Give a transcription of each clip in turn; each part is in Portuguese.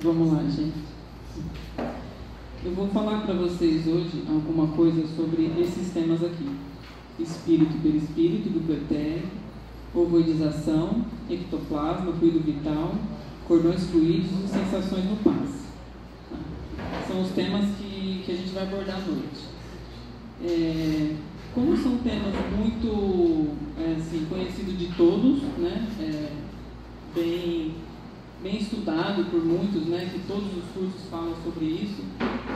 Vamos lá, gente. Eu vou falar para vocês hoje alguma coisa sobre esses temas aqui: espírito, perispírito, duplo etérico, ovoidização, ectoplasma, fluido vital, cordões fluídicos e sensações no passe. São os temas que a gente vai abordar à noite. Como são temas muito conhecidos de todos, né? Bem estudado por muitos, né? Que todos os cursos falam sobre isso.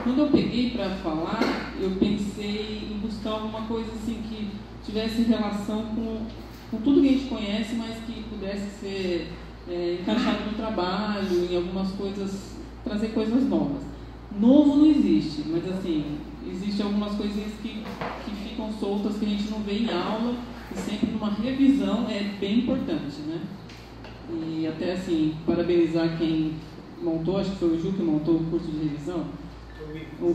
Quando eu peguei para falar, eu pensei em buscar alguma coisa assim que tivesse relação com tudo que a gente conhece, mas que pudesse ser encaixado no trabalho, em algumas coisas, trazer coisas novas. Novo não existe, mas assim, existem algumas coisinhas que ficam soltas, que a gente não vê em aula, e sempre numa revisão é bem importante, né? E até assim, parabenizar quem montou, acho que foi o Ju que montou o curso de revisão,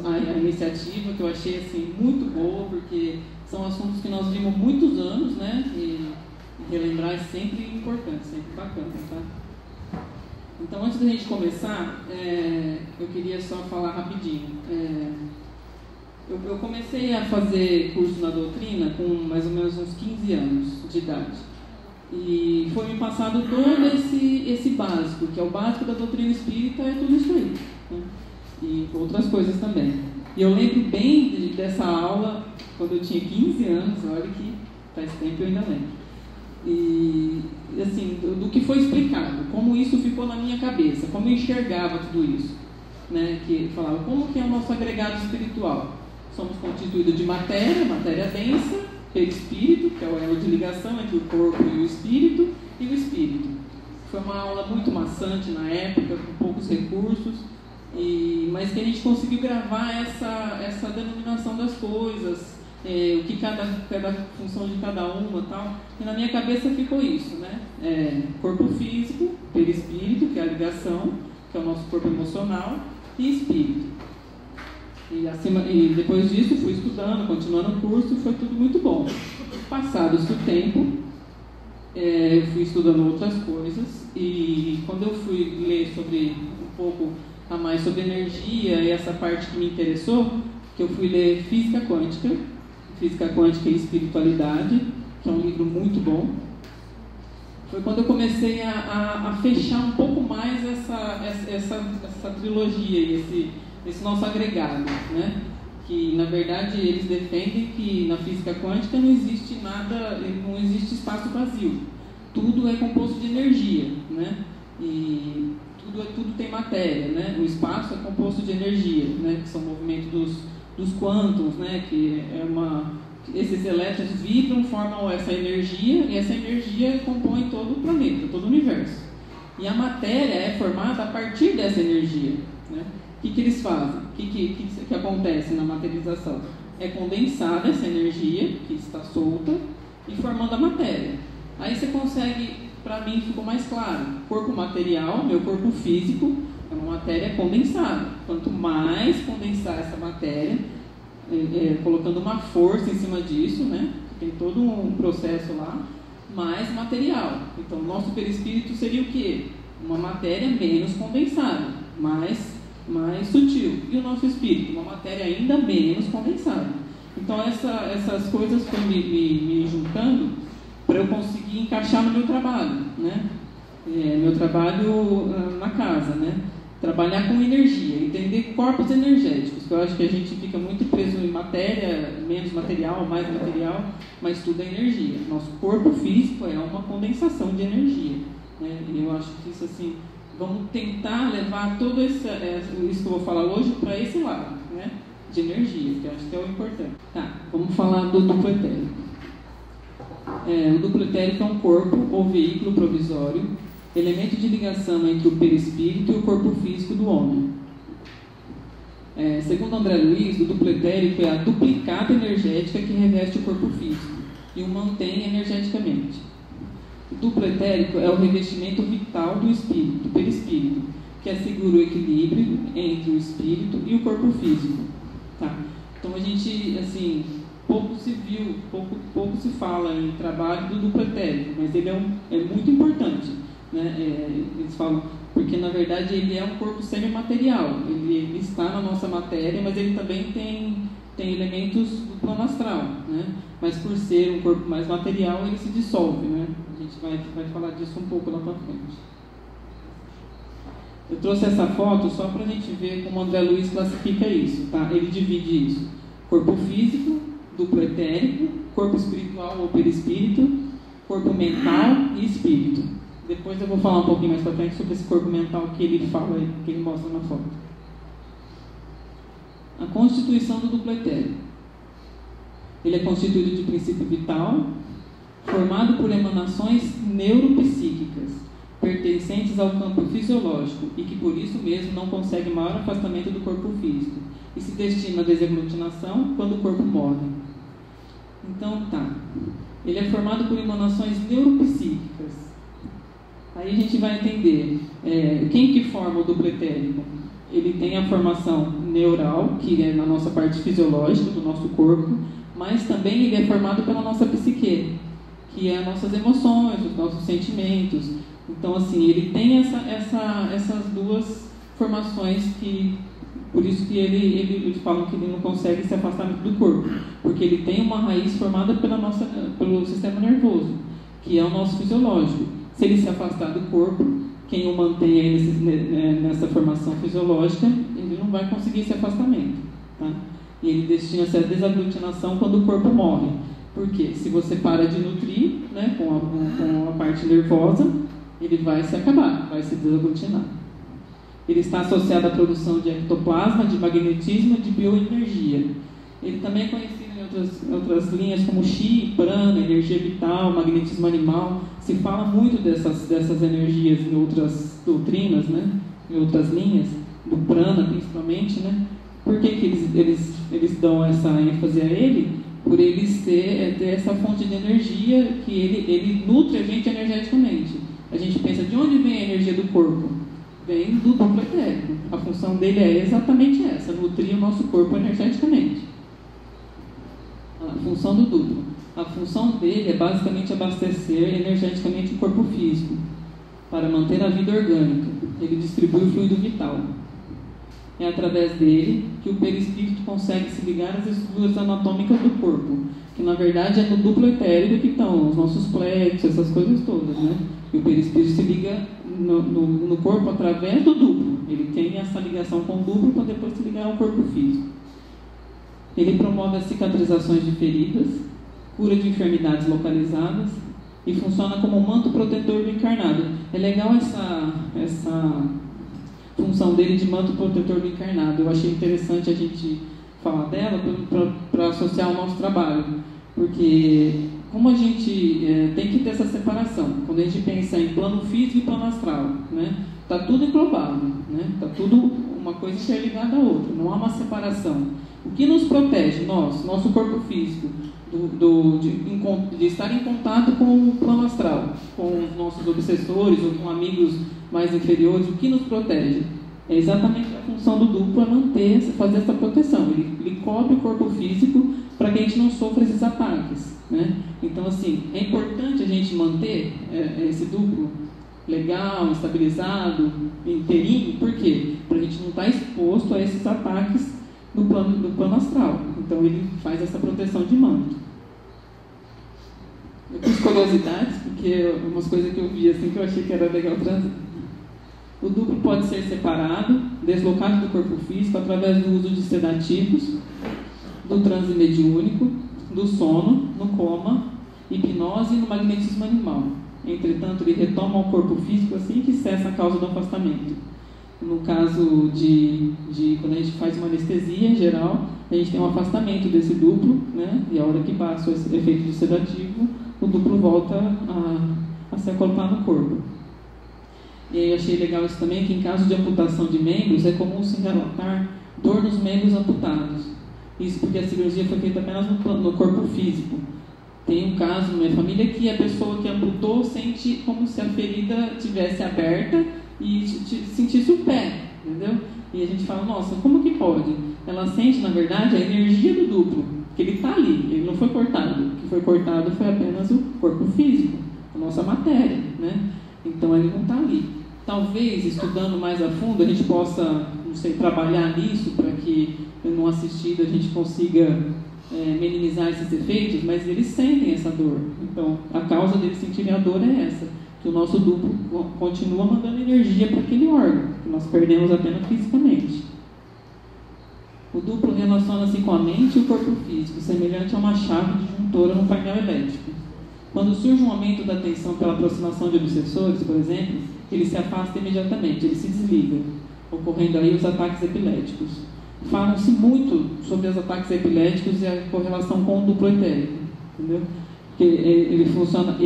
a iniciativa, que eu achei assim muito boa, porque são assuntos que nós vimos há muitos anos, né? E relembrar é sempre importante, sempre bacana, tá? Então, antes da gente começar, eu queria só falar rapidinho. Eu comecei a fazer curso na doutrina com mais ou menos uns 15 anos de idade. E foi me passado todo esse básico, que é o básico da doutrina espírita, é tudo isso aí, né? E outras coisas também. E eu lembro bem dessa aula, quando eu tinha 15 anos, olha que faz tempo eu ainda lembro. E, assim, do que foi explicado, como isso ficou na minha cabeça, como eu enxergava tudo isso, né? Que falava, como que é o nosso agregado espiritual? Somos constituídos de matéria densa, perispírito, que é o elo de ligação entre o corpo e o espírito, Foi uma aula muito maçante na época, com poucos recursos, mas que a gente conseguiu gravar essa denominação das coisas, o que cada função de cada uma e tal. E na minha cabeça ficou isso, né? Corpo físico, perispírito, que é a ligação, que é o nosso corpo emocional, e espírito. E depois disso fui estudando, continuando o curso, e foi tudo muito bom. Passados o tempo, fui estudando outras coisas, e quando eu fui ler um pouco a mais sobre energia e essa parte que me interessou, que eu fui ler Física Quântica e Espiritualidade, que é um livro muito bom. Foi quando eu comecei a fechar um pouco mais essa trilogia e esse nosso agregado, né? Que na verdade eles defendem que na física quântica não existe nada, não existe espaço vazio. Tudo é composto de energia, né? E tudo tem matéria, né? O espaço é composto de energia, né? Que são movimentos dos quântons, né? Esses elétrons vibram, formam essa energia, e essa energia compõe todo o planeta, todo o universo. E a matéria é formada a partir dessa energia, né? O que eles fazem? O que acontece na materialização? É condensada essa energia que está solta e formando a matéria. Aí você consegue, para mim ficou mais claro, corpo material, meu corpo físico, é uma matéria condensada. Quanto mais condensar essa matéria, colocando uma força em cima disso, né? Tem todo um processo lá, mais material. Então, o nosso perispírito seria o quê? Uma matéria menos condensada, mais sutil. E o nosso espírito, uma matéria ainda menos condensada. Então, essas coisas foram me juntando para eu conseguir encaixar no meu trabalho, né? Meu trabalho na casa, né? Trabalhar com energia, entender corpos energéticos, que eu acho que a gente fica muito preso em matéria, menos material, mais material, mas tudo é energia. Nosso corpo físico é uma condensação de energia, né? E eu acho que isso, assim, vamos tentar levar todo isso que eu vou falar hoje para esse lado, né? De energia, que eu acho que é o importante. Tá, vamos falar do duplo etérico. O duplo etérico é um corpo ou veículo provisório, elemento de ligação entre o perispírito e o corpo físico do homem. Segundo André Luiz, o duplo etérico é a duplicata energética que reveste o corpo físico e o mantém energeticamente. O duplo etérico é o revestimento vital do espírito, do perispírito, que assegura o equilíbrio entre o espírito e o corpo físico. Tá? Então a gente, assim, pouco se fala em trabalho do duplo etérico, mas ele é muito importante, né? Eles falam porque na verdade ele é um corpo semimaterial, ele está na nossa matéria, mas ele também tem elementos do plano astral, né? Mas por ser um corpo mais material, ele se dissolve, né? A gente vai falar disso um pouco lá para frente. Eu trouxe essa foto só para a gente ver como André Luiz classifica isso, tá? Ele divide isso: corpo físico, duplo etérico, corpo espiritual ou perispírito, corpo mental e espírito. Depois eu vou falar um pouquinho mais para frente sobre esse corpo mental que ele fala, que ele mostra na foto. A constituição do duplo etérico. Ele é constituído de princípio vital, formado por emanações neuropsíquicas, pertencentes ao campo fisiológico e que por isso mesmo não consegue maior afastamento do corpo físico e se destina à desaglutinação quando o corpo morre. Então tá, ele é formado por emanações neuropsíquicas. Aí a gente vai entender quem que forma o duplo etérico. Ele tem a formação neural, que é na nossa parte fisiológica do nosso corpo, mas também ele é formado pela nossa psique, que é as nossas emoções, os nossos sentimentos. Então, assim, ele tem essas duas formações que, por isso que eles falam que ele não consegue se afastar do corpo, porque ele tem uma raiz formada pelo sistema nervoso, que é o nosso fisiológico. Se ele se afastar do corpo, quem o mantém aí nessa formação fisiológica, ele não vai conseguir esse afastamento, tá? E ele destina-se à desaglutinação quando o corpo morre. Porque se você para de nutrir, né, com a parte nervosa, ele vai se acabar, vai se desaglutinar. Ele está associado à produção de ectoplasma, de magnetismo e de bioenergia. Ele também é conhecido em outras linhas como Chi, Prana, energia vital, magnetismo animal. Se fala muito dessas energias em outras doutrinas, né? Em outras linhas, do Prana principalmente, né? Por que eles dão essa ênfase a ele? Por ele ter essa fonte de energia que ele nutre a gente energeticamente. A gente pensa, de onde vem a energia do corpo? Vem do duplo etérico. A função dele é exatamente essa, nutrir o nosso corpo energeticamente. A função do duplo. A função dele é basicamente abastecer energeticamente o corpo físico, para manter a vida orgânica. Ele distribui o fluido vital. É através dele que o perispírito consegue se ligar às estruturas anatômicas do corpo, que na verdade é no duplo etérico que estão os nossos plexos, essas coisas todas, né? E o perispírito se liga no corpo através do duplo. Ele tem essa ligação com o duplo para depois se ligar ao corpo físico. Ele promove as cicatrizações de feridas, cura de enfermidades localizadas e funciona como um manto protetor do encarnado. É legal essa função dele de manto protetor do encarnado. Eu achei interessante a gente falar dela para associar ao nosso trabalho, porque como a gente tem que ter essa separação, quando a gente pensa em plano físico e plano astral, né? Está tudo englobado, né? Está tudo uma coisa interligada à outra, não há uma separação. O que nos protege, nosso corpo físico, de estar em contato com o plano astral, com os nossos obsessores ou com amigos mais inferiores, o que nos protege? É exatamente a função do duplo, é fazer essa proteção. Ele cobre o corpo físico para que a gente não sofra esses ataques, né? Então, assim, é importante a gente manter esse duplo legal, estabilizado, inteirinho. Por quê? Para a gente não estar exposto a esses ataques do plano astral. Então ele faz essa proteção de manto. Eu fiz curiosidades, porque umas coisas que eu vi assim que eu achei que era legal trazer. O duplo pode ser separado, deslocado do corpo físico através do uso de sedativos, do transe mediúnico, do sono, no coma, hipnose e no magnetismo animal. Entretanto, ele retoma o corpo físico assim que cessa a causa do afastamento. No caso de quando a gente faz uma anestesia em geral, a gente tem um afastamento desse duplo, né? E a hora que passa esse efeito de sedativo, o duplo volta a se acoplar no corpo. E aí eu achei legal isso também, que em caso de amputação de membros, é comum se relatar dor nos membros amputados. Isso porque a cirurgia foi feita apenas no corpo físico. Tem um caso na minha família que a pessoa que amputou sente como se a ferida tivesse aberta e sentisse o pé, entendeu? E a gente fala, nossa, como que pode? Ela sente, na verdade, a energia do duplo, que ele está ali, ele não foi cortado. O que foi cortado foi apenas o corpo físico, a nossa matéria, né? Então ele não está ali. talvez, estudando mais a fundo, a gente possa, não sei, trabalhar nisso para que, numa assistida, a gente consiga minimizar esses efeitos, mas eles sentem essa dor. Então, a causa deles sentirem a dor é essa, que o nosso duplo continua mandando energia para aquele órgão, que nós perdemos apenas fisicamente. O duplo relaciona-se com a mente e o corpo físico, semelhante a uma chave disjuntora no painel elétrico. Quando surge um aumento da tensão pela aproximação de obsessores, por exemplo, ele se afasta imediatamente, ele se desliga, ocorrendo aí os ataques epiléticos. Falam-se muito sobre os ataques epiléticos e a correlação com o duplo etérico, entendeu? Porque ele funciona,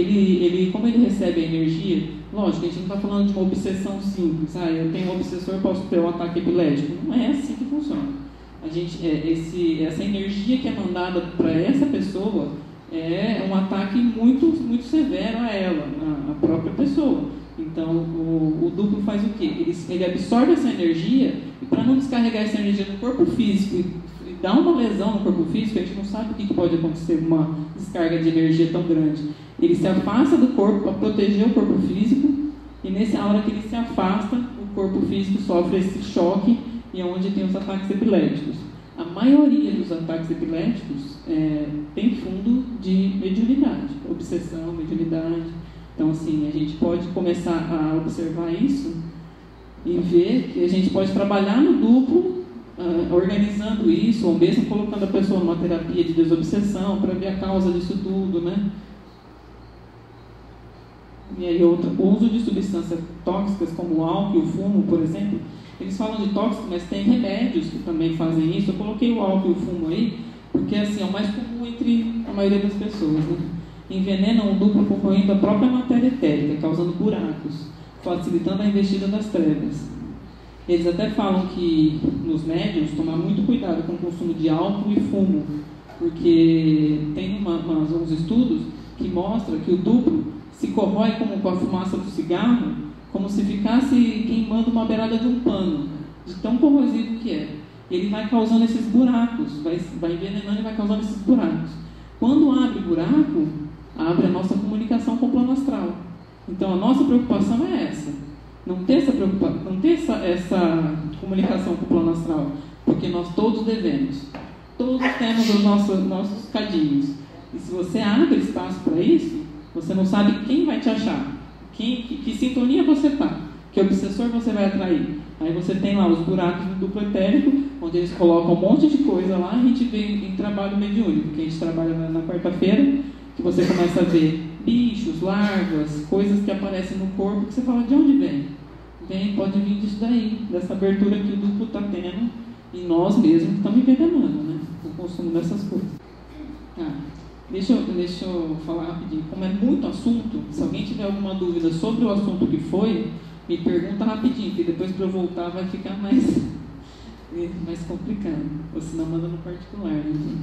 como ele recebe a energia, lógico, a gente não está falando de uma obsessão simples, eu tenho um obsessor, posso ter um ataque epilético. Não é assim que funciona. Essa energia que é mandada para essa pessoa é um ataque muito, muito severo a ela, a própria pessoa. Então, o duplo faz o quê? Ele absorve essa energia, e para não descarregar essa energia no corpo físico e dar uma lesão no corpo físico, a gente não sabe o que pode acontecer com uma descarga de energia tão grande. Ele se afasta do corpo para proteger o corpo físico, e nessa hora que ele se afasta, o corpo físico sofre esse choque, e é onde tem os ataques epiléticos. A maioria dos ataques epiléticos tem fundo de mediunidade, obsessão, mediunidade. Então, assim, a gente pode começar a observar isso e ver que a gente pode trabalhar no duplo, organizando isso, ou mesmo colocando a pessoa numa terapia de desobsessão para ver a causa disso tudo, né? E aí, o uso de substâncias tóxicas, como o álcool e o fumo, por exemplo. Eles falam de tóxico, mas tem remédios que também fazem isso. Eu coloquei o álcool e o fumo aí, porque assim, é o mais comum entre a maioria das pessoas, né? Envenenam o duplo corroendo a própria matéria etérica, causando buracos, facilitando a investida das trevas. Eles até falam que, nos médiuns, tomar muito cuidado com o consumo de álcool e fumo, porque tem uns estudos que mostram que o duplo se corrói como com a fumaça do cigarro, como se ficasse queimando uma beirada de um pano, de tão corrosivo que é. Ele vai causando esses buracos, vai envenenando e vai causando esses buracos. Quando abre o buraco, abre a nossa comunicação com o plano astral. Então a nossa preocupação é essa, não ter essa comunicação com o plano astral, porque nós todos devemos, todos temos os nossos cadinhos. E se você abre espaço para isso, você não sabe quem vai te achar. Que sintonia você está, que obsessor você vai atrair. Aí você tem lá os buracos do duplo etérico, onde eles colocam um monte de coisa lá, a gente vê em trabalho mediúnico, que a gente trabalha na quarta-feira, que você começa a ver bichos, larvas, coisas que aparecem no corpo, que você fala, de onde vem? Pode vir disso daí, dessa abertura que o duplo está tendo, e nós mesmos estamos envenenando, né? O consumo dessas coisas. Deixa eu falar rapidinho. Como é muito assunto, se alguém tiver alguma dúvida sobre o assunto que foi, me pergunta rapidinho, que depois para eu voltar vai ficar mais complicado. Ou senão manda no particular, né?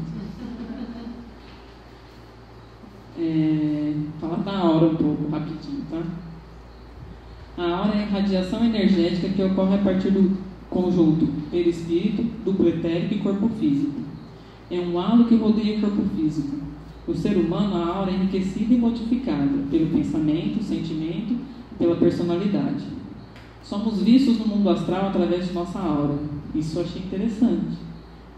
Falar da aura um pouco, rapidinho, tá? A aura é a radiação energética que ocorre a partir do conjunto perispírito, duplo etérico e corpo físico. É um halo que rodeia o corpo físico. O ser humano, a aura é enriquecida e modificada pelo pensamento, sentimento e pela personalidade. Somos vistos no mundo astral através de nossa aura. Isso eu achei interessante,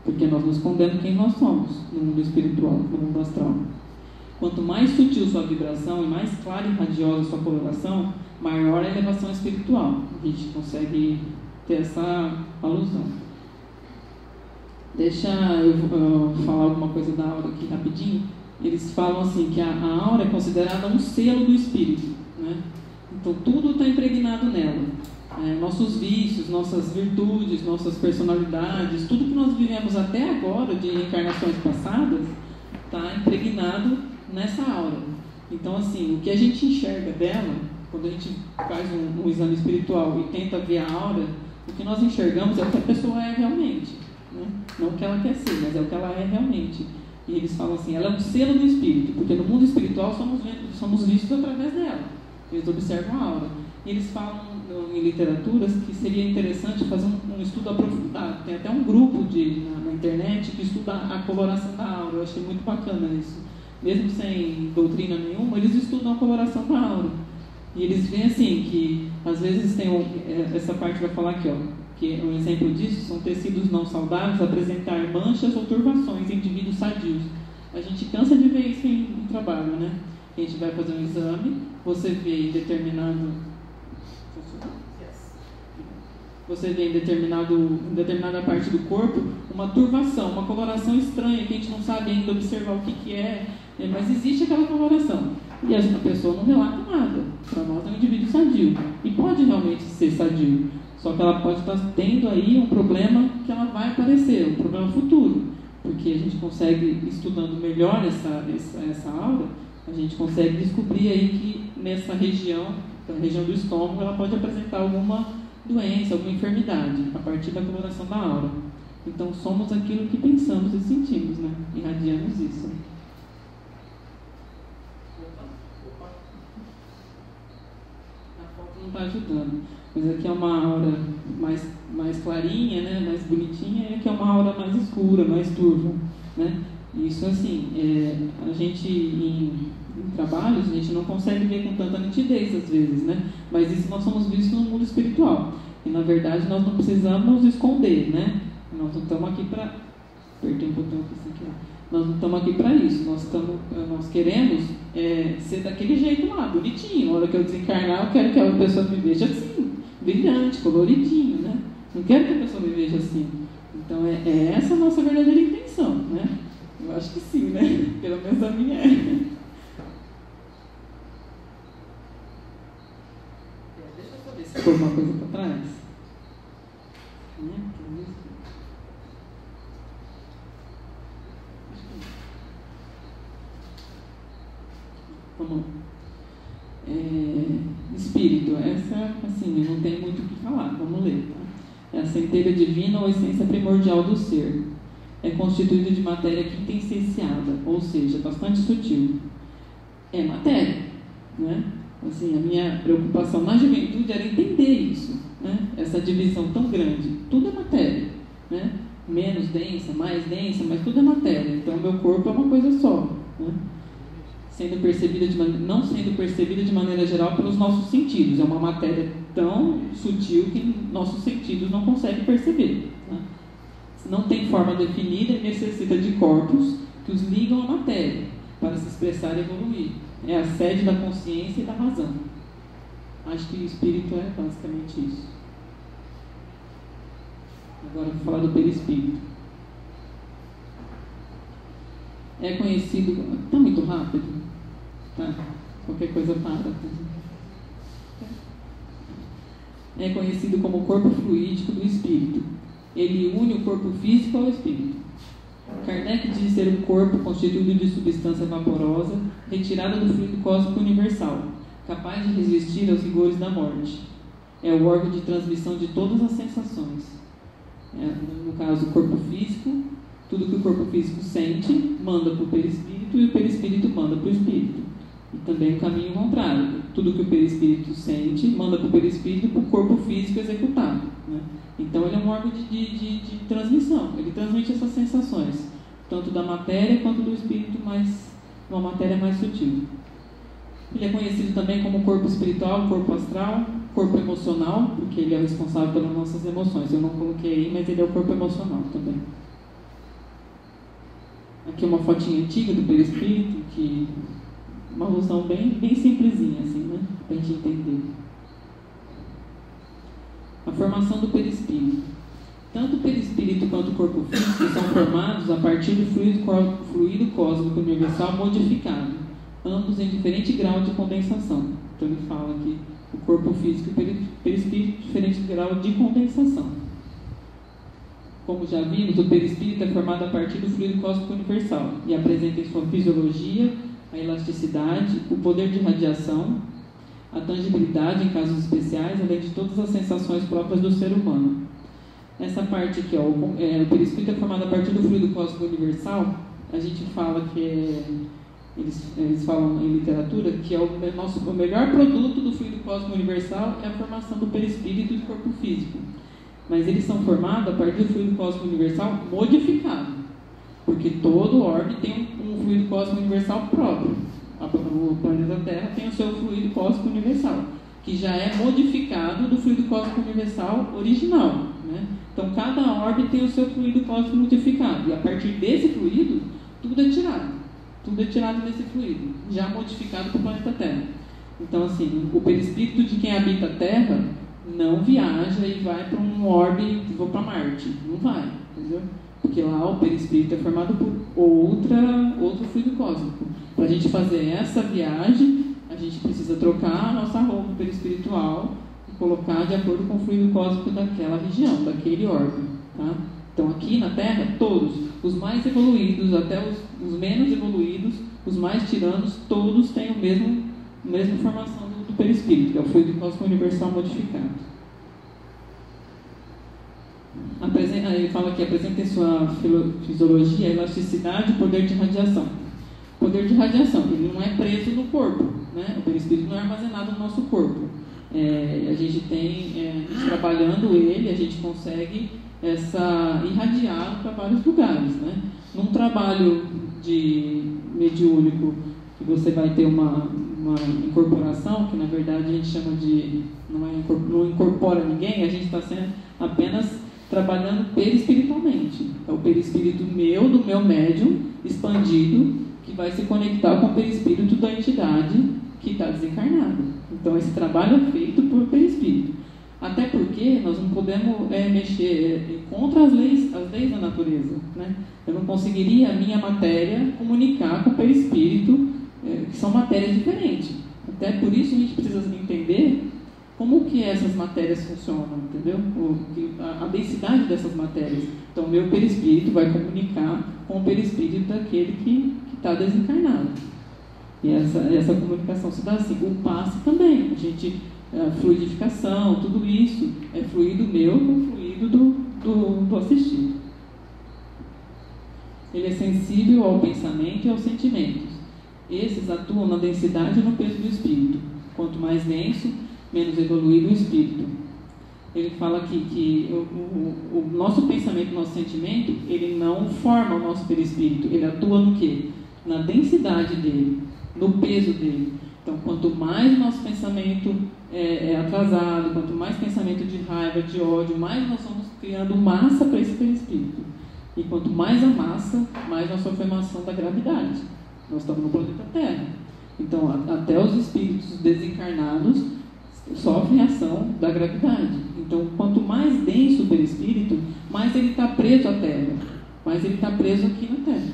porque nós nos escondemos quem nós somos no mundo espiritual, no mundo astral. Quanto mais sutil sua vibração e mais clara e radiosa sua coloração, maior a elevação espiritual. A gente consegue ter essa alusão. Deixa eu falar alguma coisa da aura aqui rapidinho. Eles falam assim que a aura é considerada um selo do espírito, né? Então tudo está impregnado nela. Nossos vícios, nossas virtudes, nossas personalidades, tudo que nós vivemos até agora de encarnações passadas está impregnado nessa aura. Então assim, o que a gente enxerga dela, quando a gente faz um exame espiritual e tenta ver a aura, o que nós enxergamos é o que a pessoa é realmente, né? Não o que ela quer ser, mas é o que ela é realmente. E eles falam assim, ela é um selo do espírito, porque no mundo espiritual somos vistos através dela. Eles observam a aura. E eles falam em literaturas que seria interessante fazer um estudo aprofundado. Tem até um grupo na internet que estuda a coloração da aura. Eu achei muito bacana isso. Mesmo sem doutrina nenhuma, eles estudam a coloração da aura. E eles veem assim, que às vezes tem essa parte vai falar aqui, ó, que um exemplo disso são tecidos não saudáveis apresentar manchas ou turvações em indivíduos sadios. A gente cansa de ver isso em trabalho, né? A gente vai fazer um exame, você vê em determinada parte do corpo uma turvação, uma coloração estranha que a gente não sabe ainda observar o que é, mas existe aquela coloração. E a pessoa não relata nada. Para nós é um indivíduo sadio. E pode realmente ser sadio. Só que ela pode estar tendo aí um problema que ela vai aparecer, um problema futuro. Porque a gente consegue, estudando melhor essa aura, a gente consegue descobrir aí que nessa região, na região do estômago, ela pode apresentar alguma doença, alguma enfermidade, a partir da coloração da aura. Então somos aquilo que pensamos e sentimos, né? Irradiamos isso. Não está ajudando, mas aqui é uma aura mais clarinha, né, mais bonitinha, e aqui é uma aura mais escura, mais turva, né? Isso assim, a gente em trabalhos a gente não consegue ver com tanta nitidez às vezes, né? Mas isso nós somos vistos no mundo espiritual e na verdade nós não precisamos esconder, né? Nós não estamos aqui para apertei um botão aqui. Nós não estamos aqui para isso, nós queremos ser daquele jeito lá, bonitinho. Na hora que eu desencarnar, eu quero que a pessoa me veja assim, brilhante, coloridinho, né? Não quero que a pessoa me veja assim. Então é essa a nossa verdadeira intenção, né? Eu acho que sim, né? Pelo menos a minha é. Deixa eu saber se for uma coisa para trás. Vamos. Espírito, essa assim, não tem muito o que falar, vamos ler. Tá? É a centelha divina ou essência primordial do ser. É constituído de matéria quintessenciada, ou seja, bastante sutil. É matéria, né? Assim, a minha preocupação na juventude era entender isso, né? Essa divisão tão grande. Tudo é matéria, né? Menos densa, mais densa, mas tudo é matéria. Então, o meu corpo é uma coisa só, né? Não sendo percebida de maneira geral pelos nossos sentidos. É uma matéria tão sutil que nossos sentidos não conseguem perceber, né? Não tem forma definida e necessita de corpos que os ligam à matéria para se expressar e evoluir. É a sede da consciência e da razão. Acho que o espírito é basicamente isso. Agora eu vou falar do perispírito. É conhecido... Está muito rápido? Tá. Qualquer coisa para. É conhecido como corpo fluídico do espírito. Ele une o corpo físico ao espírito. Kardec diz ser um corpo constituído de substância vaporosa retirada do fluido cósmico universal, capaz de resistir aos rigores da morte. É o órgão de transmissão de todas as sensações. No caso, o corpo físico, tudo que o corpo físico sente, manda para o perispírito e o perispírito manda para o espírito. E também o caminho contrário. Tudo que o perispírito sente, manda para o perispírito e para o corpo físico executar, né? Então, ele é um órgão de transmissão. Ele transmite essas sensações, tanto da matéria quanto do espírito, mas uma matéria mais sutil. Ele é conhecido também como corpo espiritual, corpo astral, corpo emocional, porque ele é responsável pelas nossas emoções. Eu não coloquei aí, mas ele é o corpo emocional também. Aqui uma fotinha antiga do perispírito, que uma alusão bem simplesinha, assim, né? Para a gente entender. A formação do perispírito. Tanto o perispírito quanto o corpo físico são formados a partir do fluido cósmico universal modificado, ambos em diferente grau de condensação. Então ele fala que o corpo físico e o perispírito diferente grau de condensação. Como já vimos, o perispírito é formado a partir do fluido cósmico universal e apresenta em sua fisiologia a elasticidade, o poder de radiação, a tangibilidade em casos especiais, além de todas as sensações próprias do ser humano. Essa parte aqui, o perispírito é formado a partir do fluido cósmico universal. A gente fala que eles falam em literatura que é o melhor produto do fluido cósmico universal é a formação do perispírito e do corpo físico. Mas eles são formados a partir do fluido cósmico universal modificado, porque todo orbe tem um fluido cósmico universal próprio. o planeta Terra tem o seu fluido cósmico universal, que já é modificado do fluido cósmico universal original, né? Então, cada orbe tem o seu fluido cósmico modificado, e a partir desse fluido, tudo é tirado. Tudo é tirado desse fluido, já modificado para o planeta Terra. Então, assim, o perispírito de quem habita a Terra não viaja e vai para um orbe, vou para Marte. Não vai, entendeu? Porque lá o perispírito é formado por outro fluido cósmico. Para a gente fazer essa viagem, a gente precisa trocar a nossa roupa perispiritual e colocar de acordo com o fluido cósmico daquela região, daquele orbe, tá? Então, aqui na Terra, todos, os mais evoluídos até os menos evoluídos, os mais tiranos, todos têm a mesma formação do perispírito, que é o fluido cósmico universal modificado. Ele fala que apresenta em sua fisiologia elasticidade e poder de radiação. Poder de radiação, ele não é preso no corpo, né? O perispírito não é armazenado no nosso corpo. A gente tem, trabalhando ele, a gente consegue irradiá-lo para vários lugares, né? Num trabalho mediúnico, que você vai ter uma incorporação, que na verdade a gente chama de, não incorpora ninguém, a gente está sendo apenas trabalhando perispiritualmente. É o perispírito do meu médium, expandido, que vai se conectar com o perispírito da entidade que está desencarnada. Então esse trabalho é feito por perispírito. Até porque nós não podemos mexer contra as leis da natureza, né? Eu não conseguiria a minha matéria comunicar com o perispírito, que são matérias diferentes. Até por isso a gente precisa entender como que essas matérias funcionam, entendeu? A densidade dessas matérias. Então o meu perispírito vai comunicar com o perispírito daquele que está desencarnado. E essa comunicação se dá assim. O passe também, a fluidificação, tudo isso é fluido meu com fluido do assistido. Ele é sensível ao pensamento e aos sentimentos. Esses atuam na densidade e no peso do espírito. Quanto mais denso, menos evoluído o espírito. Ele fala que o nosso pensamento, o nosso sentimento, ele não forma o nosso perispírito. Ele atua no quê? Na densidade dele, no peso dele. Então, quanto mais o nosso pensamento é atrasado, quanto mais pensamento de raiva, de ódio, mais nós vamos criando massa para esse perispírito. E quanto mais a massa, mais nossa formação da gravidade. Nós estamos no planeta Terra. Então, até os espíritos desencarnados sofrem a ação da gravidade. Então, quanto mais denso o perispírito, mais ele está preso à Terra. Mais ele está preso aqui na Terra.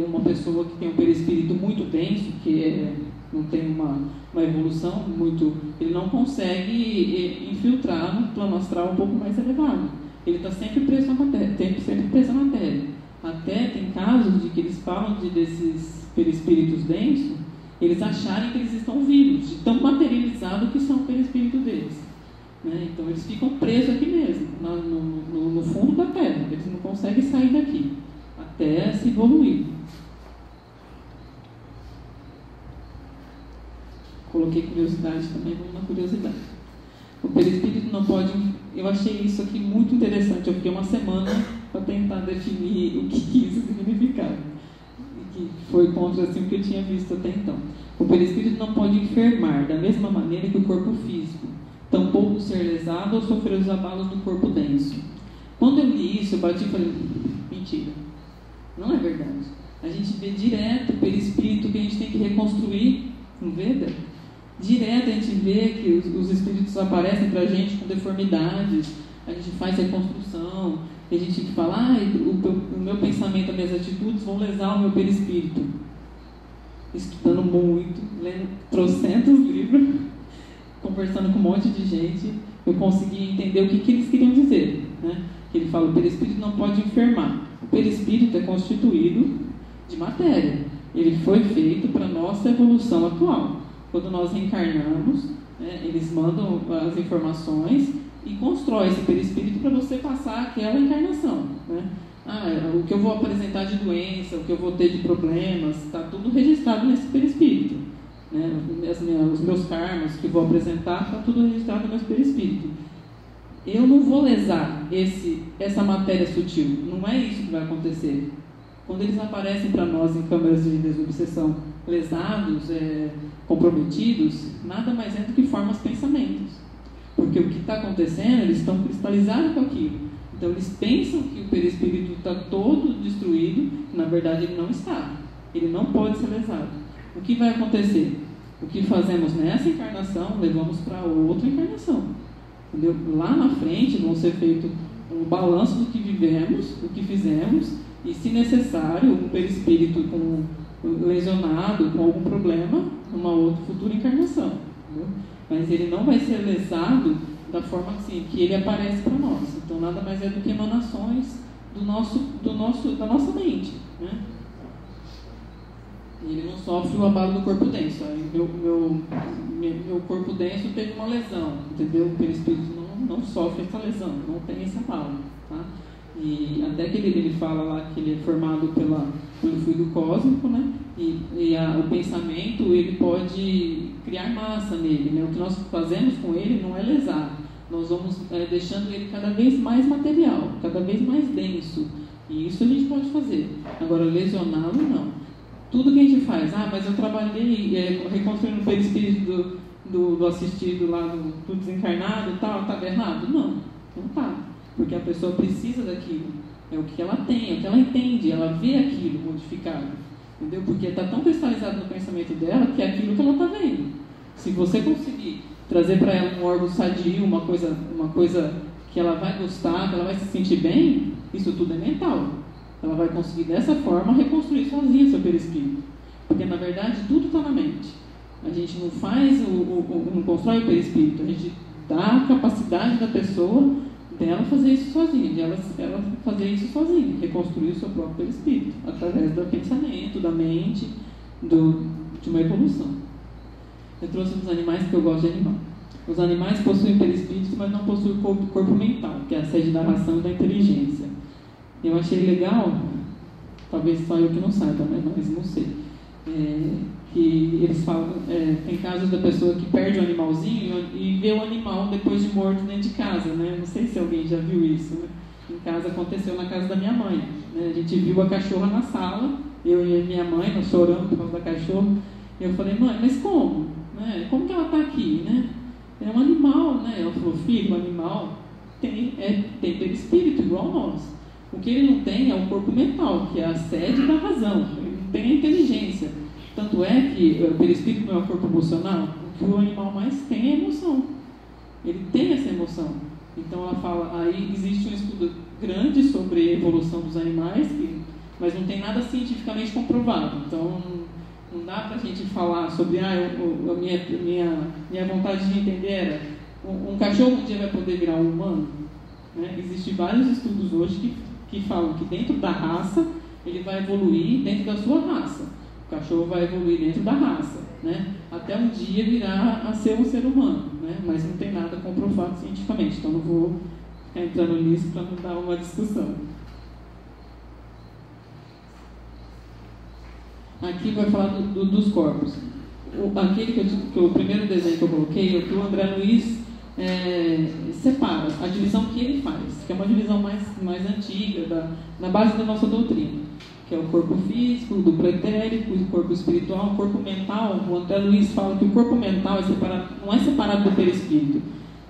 Uma pessoa que tem um perispírito muito denso, que não tem uma evolução muito... Ele não consegue infiltrar no plano astral um pouco mais elevado. Ele está sempre preso na matéria, sempre preso na matéria. Até tem casos de que eles falam desses perispíritos densos, eles acharem que eles estão vivos, de tão materializado que são o perispírito deles, né? Então eles ficam presos aqui mesmo, no fundo da Terra. Eles não conseguem sair daqui, até se evoluir. Coloquei curiosidade também, vamos na curiosidade. O perispírito não pode... Eu achei isso aqui muito interessante. Eu fiquei uma semana para tentar definir o que isso significava. E que foi contra assim, o que eu tinha visto até então. O perispírito não pode enfermar da mesma maneira que o corpo físico, tampouco ser lesado ou sofrer os abalos do corpo denso. Quando eu li isso, eu bati e falei, mentira. Não é verdade. A gente vê direto o perispírito que a gente tem que reconstruir no Veda. Direto a gente vê que os espíritos aparecem para a gente com deformidades, a gente faz reconstrução, e a gente fala, o meu pensamento, as minhas atitudes vão lesar o meu perispírito. Estudando muito, lendo trocentos livros, conversando com um monte de gente, eu consegui entender o que eles queriam dizer, né? Ele fala, o perispírito não pode enfermar. O perispírito é constituído de matéria. Ele foi feito para a nossa evolução atual. Quando nós reencarnamos, né, eles mandam as informações e constrói esse perispírito para você passar aquela encarnação, né? O que eu vou apresentar de doença, o que eu vou ter de problemas, está tudo registrado nesse perispírito, né? Os meus karmas que eu vou apresentar, está tudo registrado nesse perispírito. Eu não vou lesar essa matéria sutil, não é isso que vai acontecer. Quando eles aparecem para nós em câmeras de desobsessão, lesados, comprometidos, nada mais é do que formas pensamentos. Porque o que está acontecendo, eles estão cristalizados com aquilo. Então eles pensam que o perispírito está todo destruído, na verdade ele não está. Ele não pode ser lesado. O que vai acontecer? O que fazemos nessa encarnação, levamos para outra encarnação. Entendeu? Lá na frente vão ser feito um balanço do que vivemos, do que fizemos, e se necessário, um perispírito lesionado, com algum problema, numa outra futura encarnação. Entendeu? Mas ele não vai ser lesado da forma assim, que ele aparece para nós. Então nada mais é do que emanações da nossa mente. Né? E ele não sofre o abalo do corpo denso. Aí meu corpo denso teve uma lesão, entendeu? O perispírito não sofre essa lesão, não tem esse abalo. Tá? E até que ele fala lá que ele é formado pelo fluido cósmico, né? O pensamento, ele pode criar massa nele, né? O que nós fazemos com ele não é lesar, nós vamos deixando ele cada vez mais material, cada vez mais denso, e isso a gente pode fazer. Agora, lesioná-lo, não. Tudo que a gente faz, mas eu trabalhei reconstruindo o perispírito do assistido lá, do desencarnado e tal, estava errado? Não está. Porque a pessoa precisa daquilo, é o que ela tem, é o que ela entende, ela vê aquilo modificado, entendeu? Porque está tão cristalizado no pensamento dela que é aquilo que ela está vendo. Se você conseguir trazer para ela um órgão sadio, uma coisa que ela vai gostar, que ela vai se sentir bem, isso tudo é mental. Ela vai conseguir dessa forma reconstruir sozinha seu perispírito, porque na verdade tudo está na mente. A gente não faz, não constrói o perispírito, a gente dá a capacidade da pessoa dela fazer isso sozinha, de ela fazer isso sozinha, reconstruir o seu próprio perispírito, através do pensamento, da mente, de uma evolução. Eu trouxe os animais porque eu gosto de animal. Os animais possuem perispírito, mas não possuem corpo mental, que é a sede da ração e da inteligência. Eu achei legal, talvez só eu que não saiba, mas não sei, que eles falam, tem casos da pessoa que perde um animalzinho e vê o animal depois de morto dentro de casa, né? Não sei se alguém já viu isso, né? Em casa, aconteceu na casa da minha mãe, né? A gente viu a cachorra na sala, eu e a minha mãe, nós chorando por causa da cachorra, e eu falei, mãe, mas como? Né? Como que ela está aqui, né? É um animal, né? Ela falou, filho, o animal tem perispírito igual nós. O que ele não tem é o corpo mental, que é a sede da razão, ele não tem a inteligência. Tanto é que o perispírito não é o corpo emocional, o que o animal mais tem é a emoção. Ele tem essa emoção. Então ela fala, aí existe um estudo grande sobre a evolução dos animais, mas não tem nada cientificamente comprovado. Então não dá para a gente falar sobre, minha vontade de entender era, um cachorro um dia vai poder virar um humano? Né? Existem vários estudos hoje que falam que dentro da raça, ele vai evoluir dentro da sua raça. O cachorro vai evoluir dentro da raça, né? Até um dia virar a ser um ser humano, né? Mas não tem nada comprovado cientificamente, então não vou ficar entrando nisso para não dar uma discussão. Aqui vai falar dos corpos. O primeiro desenho que eu coloquei é o que o André Luiz separa, a divisão que ele faz, que é uma divisão mais antiga, na base da nossa doutrina, que é o corpo físico, o duplo etérico, o corpo espiritual, o corpo mental. O André Luiz fala que o corpo mental não é separado do perispírito,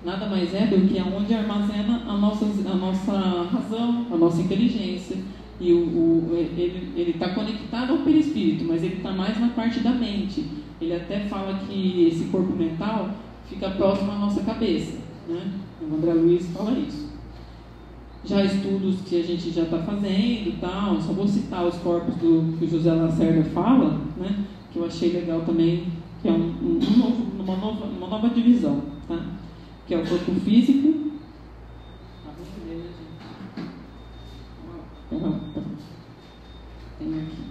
nada mais é do que onde armazena a nossa razão, a nossa inteligência, e ele está conectado ao perispírito, mas ele está mais na parte da mente. Ele até fala que esse corpo mental fica próximo à nossa cabeça, né? O André Luiz fala isso. Já estudos que a gente já está fazendo e tal, só vou citar os corpos que o José Lacerda fala, né? Que eu achei legal também, que é uma nova divisão, tá? Que é o corpo físico. Tem aqui.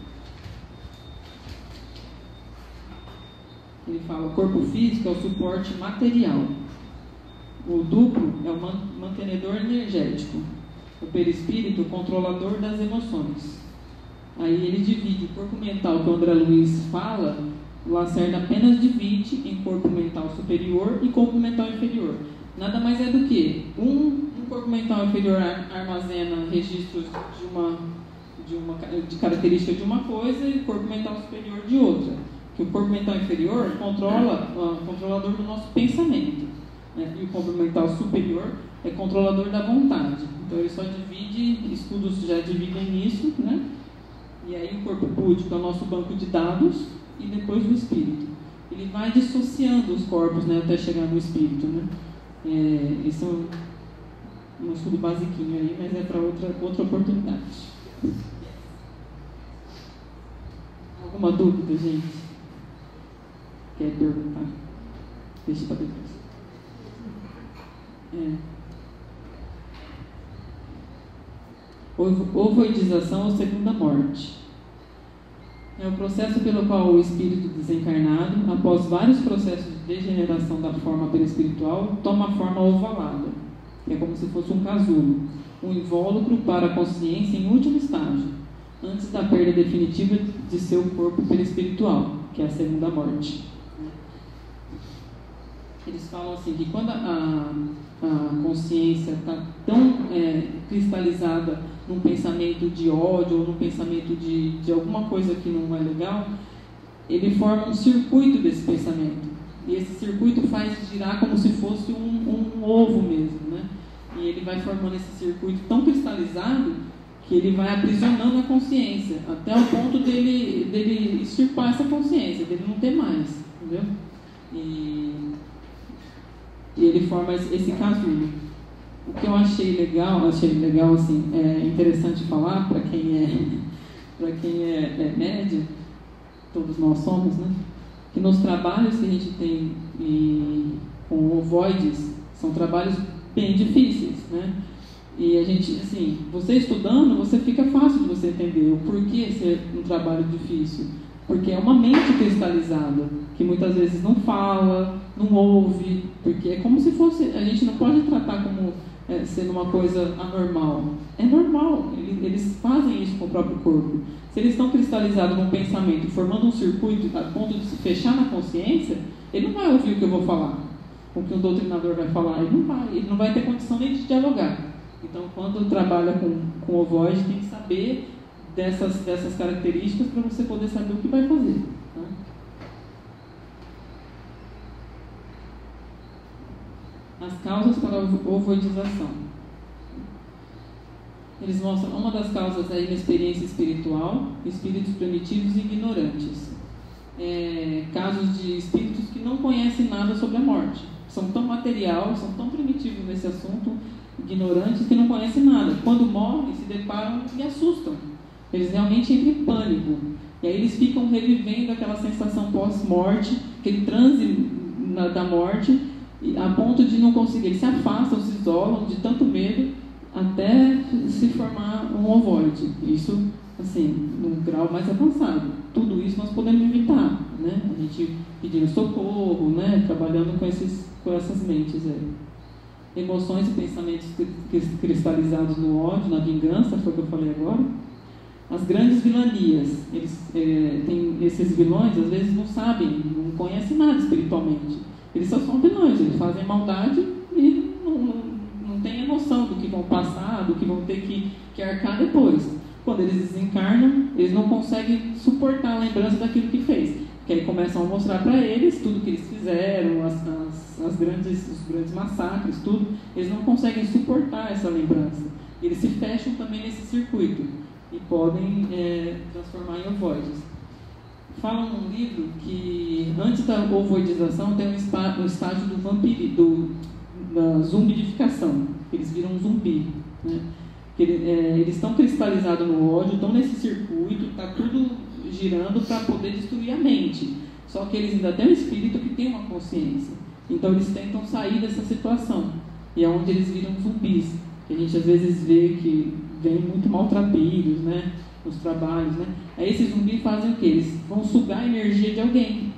Ele fala, o corpo físico é o suporte material. O duplo é o mantenedor energético. O perispírito, o controlador das emoções. Aí ele divide o corpo mental que o André Luiz fala, o Lacerda apenas divide em corpo mental superior e corpo mental inferior. Nada mais é do que um corpo mental inferior armazena registros de característica de uma coisa e o corpo mental superior de outra. Que o corpo mental inferior controlador do nosso pensamento, né? E o corpo mental superior é controlador da vontade. Então ele só divide, estudos já dividem nisso, né? E aí o corpo búdico é o nosso banco de dados e depois o espírito. Ele vai dissociando os corpos, né, até chegar no espírito, né? Esse é um estudo basiquinho aí, mas é para outra oportunidade. Alguma dúvida, gente? Quer perguntar? Deixa para depois. Ovoidização ou segunda morte. É o processo pelo qual o espírito desencarnado, após vários processos de degeneração da forma perispiritual, toma a forma ovalada, que é como se fosse um casulo, um invólucro para a consciência em último estágio, antes da perda definitiva de seu corpo perispiritual, que é a segunda morte. Eles falam assim que quando a consciência está tão cristalizada num pensamento de ódio ou num pensamento de alguma coisa que não é legal, ele forma um circuito desse pensamento. E esse circuito faz girar como se fosse um ovo mesmo, né? E ele vai formando esse circuito tão cristalizado que ele vai aprisionando a consciência, até o ponto dele extirpar essa consciência, dele não ter mais, entendeu? E ele forma esse casulo. O que eu achei legal assim, é interessante falar para quem é média, todos nós somos, né? Que nos trabalhos que a gente tem com ovoides, são trabalhos bem difíceis, né? E a gente, assim, você estudando, você fica fácil de você entender o porquê ser um trabalho difícil. Porque é uma mente cristalizada, que muitas vezes não fala, não ouve, porque é como se fosse, a gente não pode tratar como sendo uma coisa anormal. É normal, eles fazem isso com o próprio corpo. Se eles estão cristalizados num pensamento, formando um circuito a ponto de se fechar na consciência, ele não vai ouvir o que eu vou falar, o que um doutrinador vai falar, ele não vai ter condição nem de dialogar. Então, quando trabalha com ovoide, tem que saber dessas características para você poder saber o que vai fazer. Tá? As causas para a ovoidização. Eles mostram uma das causas a inexperiência espiritual, espíritos primitivos e ignorantes. Casos de espíritos que não conhecem nada sobre a morte. São tão material, são tão primitivos nesse assunto, ignorantes, que não conhecem nada. Quando morrem, se deparam e assustam. Eles realmente entram em pânico. E aí eles ficam revivendo aquela sensação pós-morte, aquele transe da morte, a ponto de não conseguir. Eles se afastam, se isolam de tanto medo, até se formar um ovoide. Isso, assim, num grau mais avançado. Tudo isso nós podemos evitar, né? A gente pedindo socorro, né? Trabalhando com essas mentes aí. Emoções e pensamentos cristalizados no ódio, na vingança, foi o que eu falei agora. As grandes vilanias, tem esses vilões, às vezes não sabem, não conhecem nada espiritualmente. Eles só são vilões, eles fazem maldade e não têm noção do que vão passar, do que vão ter que arcar depois. Quando eles desencarnam, eles não conseguem suportar a lembrança daquilo que fez. Porque aí começam a mostrar para eles tudo que eles fizeram, os grandes massacres, tudo. Eles não conseguem suportar essa lembrança. Eles se fecham também nesse circuito e podem transformar em ovoides. Falam num livro que antes da ovoidização tem um estágio da zumbidificação. Eles viram um zumbi, né? Eles estão cristalizados no ódio, estão nesse circuito, está tudo girando para poder destruir a mente. Só que eles ainda têm um espírito que tem uma consciência. Então eles tentam sair dessa situação. E é onde eles viram zumbis. Que a gente às vezes vê que vem muito maltrapilhos, né? Nos trabalhos, né? Aí esses zumbis fazem o quê? Eles vão sugar a energia de alguém.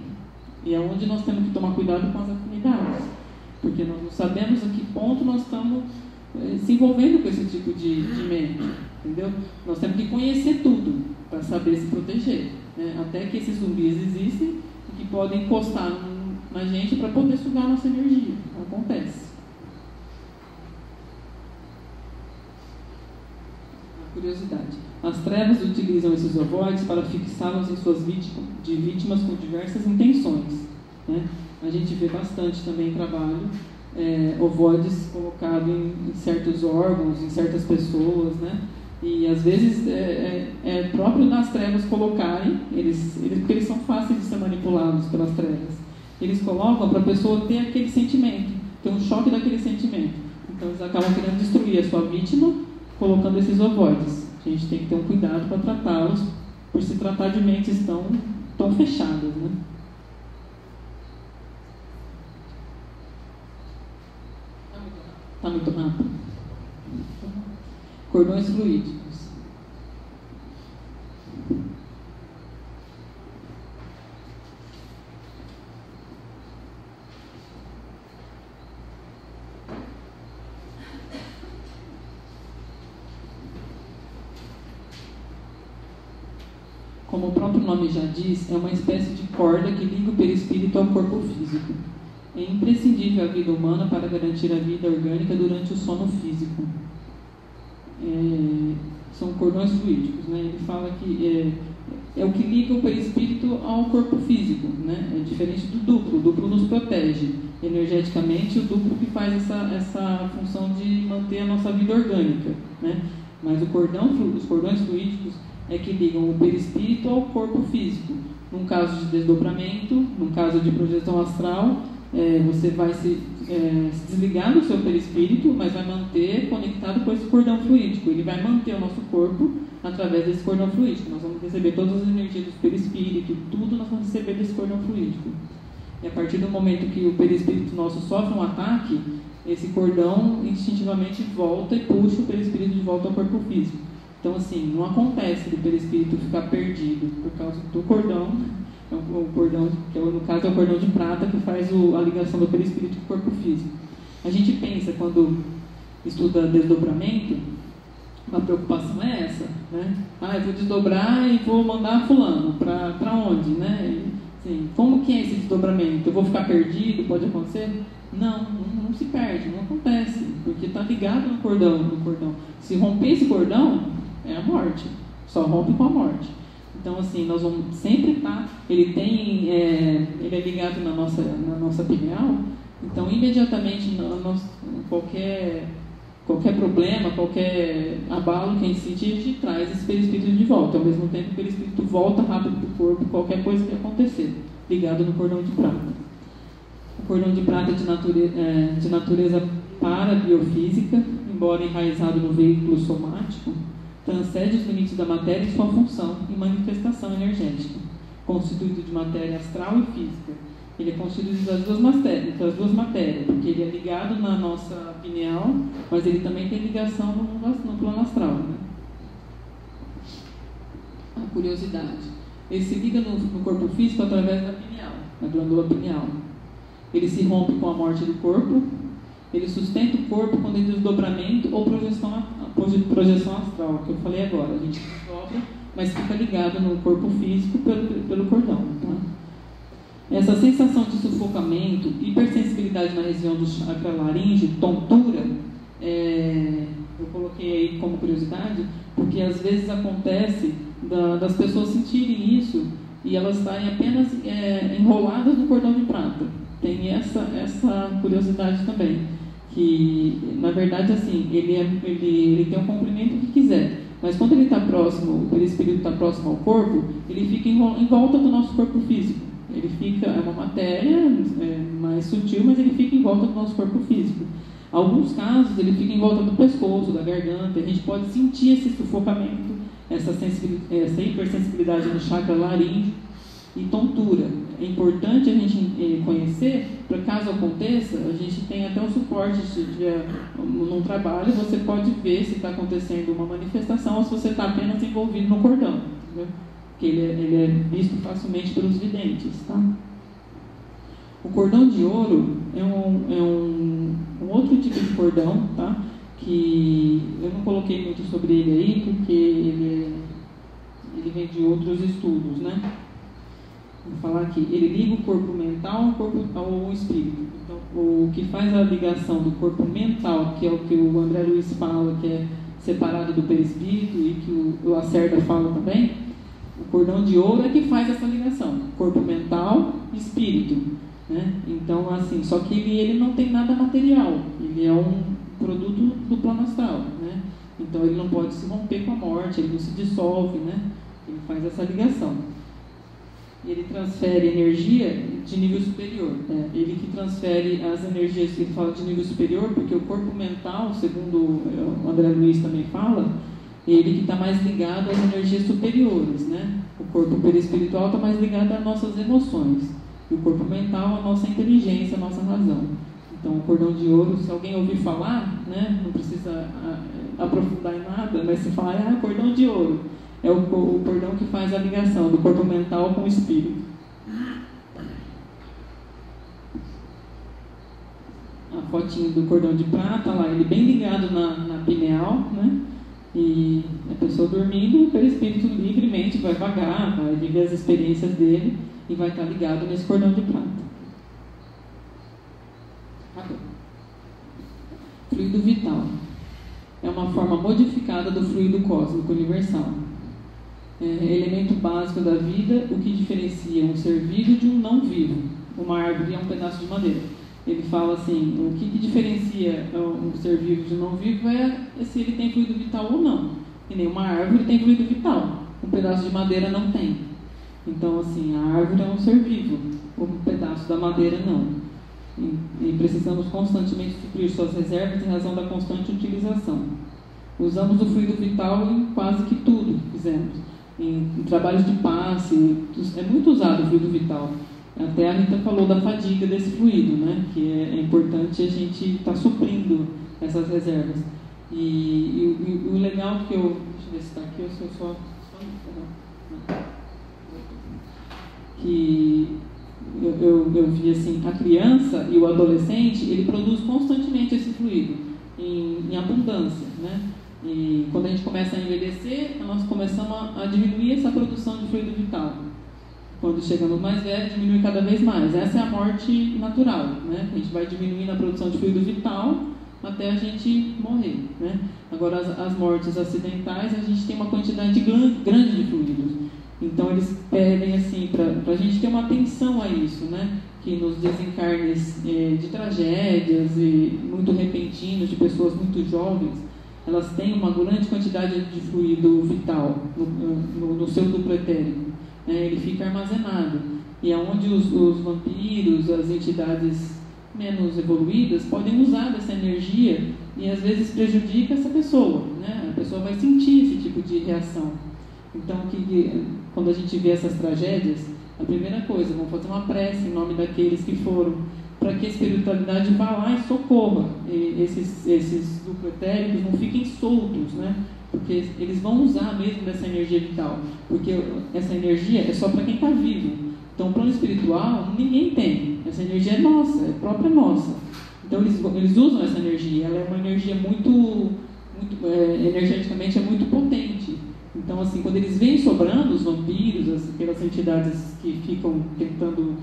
E é onde nós temos que tomar cuidado com as afinidades. Porque nós não sabemos a que ponto nós estamos se envolvendo com esse tipo de mente, entendeu? Nós temos que conhecer tudo para saber se proteger, né? Até que esses zumbis existem e que podem encostar na gente para poder sugar a nossa energia. Acontece. A curiosidade. As trevas utilizam esses ovoides para fixá-los em suas vítimas com diversas intenções, né? A gente vê bastante também trabalho, ovoides colocados em certos órgãos, em certas pessoas, né? E às vezes é próprio das trevas colocarem, porque eles são fáceis de ser manipulados pelas trevas. Eles colocam para a pessoa ter aquele sentimento, ter um choque daquele sentimento. Então eles acabam querendo destruir a sua vítima colocando esses ovoides. A gente tem que ter um cuidado para tratá-los, por se tratar de mentes tão fechadas, né? Está muito rápido. Cordões fluídicos. Como o próprio nome já diz, é uma espécie de corda que liga o perispírito ao corpo físico. É imprescindível a vida humana para garantir a vida orgânica durante o sono físico. São cordões fluídicos, né? Ele fala que é o que liga o perispírito ao corpo físico, né? É diferente do duplo. O duplo nos protege energeticamente, o duplo que faz essa função de manter a nossa vida orgânica, né? Mas os cordões fluídicos é que ligam o perispírito ao corpo físico. Num caso de desdobramento, num caso de projeção astral, você vai se desligar do seu perispírito, mas vai manter conectado com esse cordão fluídico. Ele vai manter o nosso corpo através desse cordão fluídico. Nós vamos receber todas as energias do perispírito, tudo nós vamos receber desse cordão fluídico. E a partir do momento que o perispírito nosso sofre um ataque, esse cordão instintivamente volta e puxa o perispírito de volta ao corpo físico. Então, assim, não acontece do perispírito ficar perdido por causa do cordão. O cordão, que no caso é o cordão de prata, que faz a ligação do perispírito com o corpo físico. A gente pensa, quando estuda desdobramento, uma preocupação é essa, né? Eu vou desdobrar e vou mandar fulano para onde, né? Assim, como que é esse desdobramento? Eu vou ficar perdido? Pode acontecer? Não se perde, não acontece, porque está ligado no cordão. Se romper esse cordão, é a morte. Só rompe com a morte. Então, assim, nós vamos sempre estar... Ele é ligado na nossa pineal. Então, imediatamente, qualquer problema, qualquer abalo que a gente sentir, a gente traz esse perispírito de volta. Ao mesmo tempo, o perispírito volta rápido para o corpo, qualquer coisa que acontecer, ligado no cordão de prata. O cordão de prata é de natureza parabiofísica, embora enraizado no veículo somático, transcende os limites da matéria e sua função e manifestação energética, constituído de matéria astral e física. Ele é constituído das duas matérias, porque ele é ligado na nossa pineal, mas ele também tem ligação no plano astral, né? A curiosidade. Ele se liga no corpo físico através da pineal, da glândula pineal. Ele se rompe com a morte do corpo. Ele sustenta o corpo quando tem desdobramento ou projeção astral, que eu falei agora. A gente desdobra, mas fica ligado no corpo físico pelo cordão. Tá? Essa sensação de sufocamento, hipersensibilidade na região do chakra laríngeo, tontura, eu coloquei aí como curiosidade, porque às vezes acontece das pessoas sentirem isso e elas estarem apenas enroladas no cordão de prata. Tem essa curiosidade também, que na verdade assim, ele tem um comprimento que quiser, mas quando ele está próximo, o perispírito está próximo ao corpo, ele fica em volta do nosso corpo físico. Ele fica, é uma matéria mais sutil, mas ele fica em volta do nosso corpo físico. Alguns casos ele fica em volta do pescoço, da garganta, a gente pode sentir esse sufocamento, essa hipersensibilidade no chakra laríngeo e tontura. É importante a gente conhecer, para caso aconteça, a gente tem até um suporte num trabalho, você pode ver se está acontecendo uma manifestação ou se você está apenas envolvido no cordão, entendeu? Porque ele é visto facilmente pelos videntes, tá? O cordão de ouro é um outro tipo de cordão, tá? Que eu não coloquei muito sobre ele aí, porque ele vem de outros estudos, né? Vou falar aqui. Ele liga o corpo mental ao espírito. Então, o que faz a ligação do corpo mental, que é o que o André Luiz fala, que é separado do perispírito e que o Lacerda fala também, o cordão de ouro é que faz essa ligação, corpo mental e espírito, né? Então, assim, só que ele não tem nada material, ele é um produto do plano astral, né? Então ele não pode se romper com a morte, ele não se dissolve, né? Ele faz essa ligação. E ele transfere energia de nível superior, né? Ele que transfere as energias que ele fala de nível superior, porque o corpo mental, segundo o André Luiz também fala, ele que está mais ligado às energias superiores, né? O corpo perispiritual está mais ligado às nossas emoções, e o corpo mental à nossa inteligência, à nossa razão. Então, o cordão de ouro, se alguém ouvir falar, né, não precisa aprofundar em nada, mas se falar, cordão de ouro, é o cordão que faz a ligação do corpo mental com o espírito. A fotinho do cordão de prata, lá, ele bem ligado na pineal, né? E a pessoa dormindo, o perispírito livremente vai vagar, vai viver as experiências dele e vai estar ligado nesse cordão de prata. Fluido vital é uma forma modificada do fluido cósmico universal. É elemento básico da vida, o que diferencia um ser vivo de um não vivo. Uma árvore é um pedaço de madeira. Ele fala assim, o que diferencia um ser vivo de um não vivo é se ele tem fluido vital ou não. E nenhuma árvore tem fluido vital. Um pedaço de madeira não tem. Então, assim, a árvore é um ser vivo, um pedaço da madeira não. E precisamos constantemente suprir suas reservas em razão da constante utilização. Usamos o fluido vital em quase que tudo que fizemos. Em trabalhos de passe, é muito usado o fluido vital. Até a Rita falou da fadiga desse fluido, né? Que é importante a gente estar suprindo essas reservas. E o legal que eu... Deixa eu ver se está aqui, eu só que eu vi assim, a criança e o adolescente, ele produz constantemente esse fluido em abundância, né? E quando a gente começa a envelhecer, nós começamos a diminuir essa produção de fluido vital. Quando chegamos mais velhos, diminui cada vez mais. Essa é a morte natural, né? A gente vai diminuindo a produção de fluido vital até a gente morrer, né? Agora, as mortes acidentais, a gente tem uma quantidade grande de fluidos. Então, eles pedem, assim, para a gente ter uma atenção a isso, né? Que nos desencarnes de tragédias e muito repentinos, de pessoas muito jovens, elas têm uma grande quantidade de fluido vital no seu duplo etérico. Ele fica armazenado. E é onde os vampiros, as entidades menos evoluídas, podem usar dessa energia e, às vezes, prejudica essa pessoa, né? A pessoa vai sentir esse tipo de reação. Então, quando a gente vê essas tragédias, a primeira coisa, vamos fazer uma prece em nome daqueles que foram, para que a espiritualidade vá lá e socorra. E esses duplo-etéricos não fiquem soltos, né? Porque eles vão usar mesmo dessa energia vital, porque essa energia é só para quem está vivo. Então, o plano espiritual, ninguém tem. Essa energia é nossa, é própria nossa. Então, eles usam essa energia. Ela é uma energia energeticamente é muito potente. Então, assim, quando eles vêm sobrando, os vampiros, aquelas entidades que ficam tentando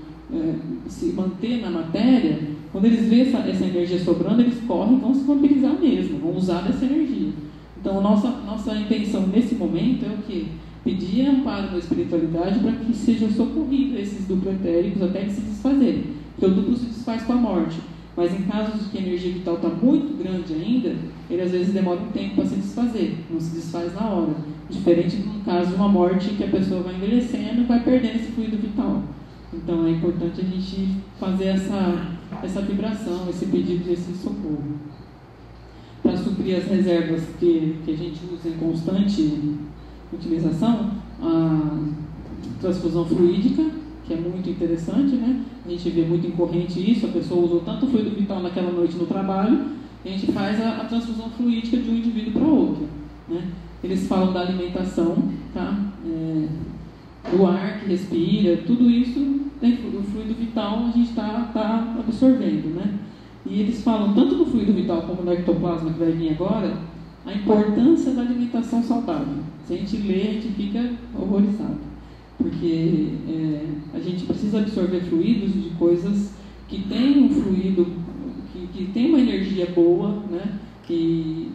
se manter na matéria, quando eles veem essa energia sobrando, eles correm e vão se vampirizar mesmo, vão usar dessa energia. Então, nossa intenção nesse momento é o quê? Pedir amparo da espiritualidade para que sejam socorridos esses duplo-etéricos até eles se desfazerem. Porque o duplo se desfaz com a morte. Mas em casos de que a energia vital está muito grande ainda, ele às vezes demora um tempo para se desfazer, não se desfaz na hora. Diferente no caso de uma morte que a pessoa vai envelhecendo e vai perdendo esse fluido vital. Então é importante a gente fazer essa vibração, esse pedido desse socorro. Para suprir as reservas que a gente usa em constante utilização, a transfusão fluídica, que é muito interessante, né? A gente vê muito em corrente isso, a pessoa usou tanto fluido vital naquela noite no trabalho, a gente faz a transfusão fluídica de um indivíduo para outro, né? Eles falam da alimentação, tá? Do ar que respira, tudo isso, o fluido vital a gente está absorvendo, né? E eles falam tanto do fluido vital como do ectoplasma que vai vir agora, a importância da alimentação saudável. Se a gente lê, a gente fica horrorizado, porque a gente precisa absorver fluidos de coisas que têm um fluido, que tem uma energia boa, né? Que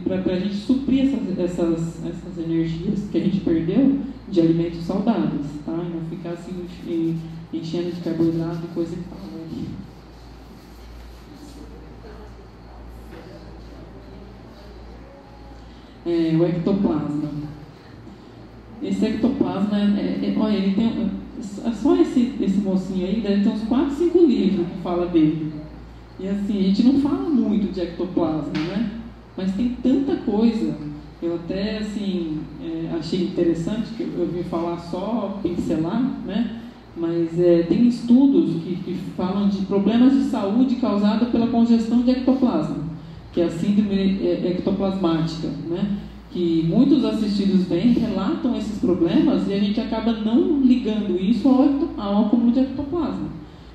para a gente suprir essas energias que a gente perdeu de alimentos saudáveis, tá? E não ficar assim enchendo de carboidrato e coisa e tal. O ectoplasma. Esse ectoplasma, olha, ele tem só esse mocinho aí deve ter uns 4, 5 livros que fala dele. E assim, a gente não fala muito de ectoplasma, né? Mas tem tanta coisa. Eu até assim achei interessante que eu ouvi falar só pincelar, né? Mas tem estudos que falam de problemas de saúde causados pela congestão de ectoplasma, que é a síndrome ectoplasmática, né? Que muitos assistidos bem relatam esses problemas e a gente acaba não ligando isso ao acúmulo de ectoplasma.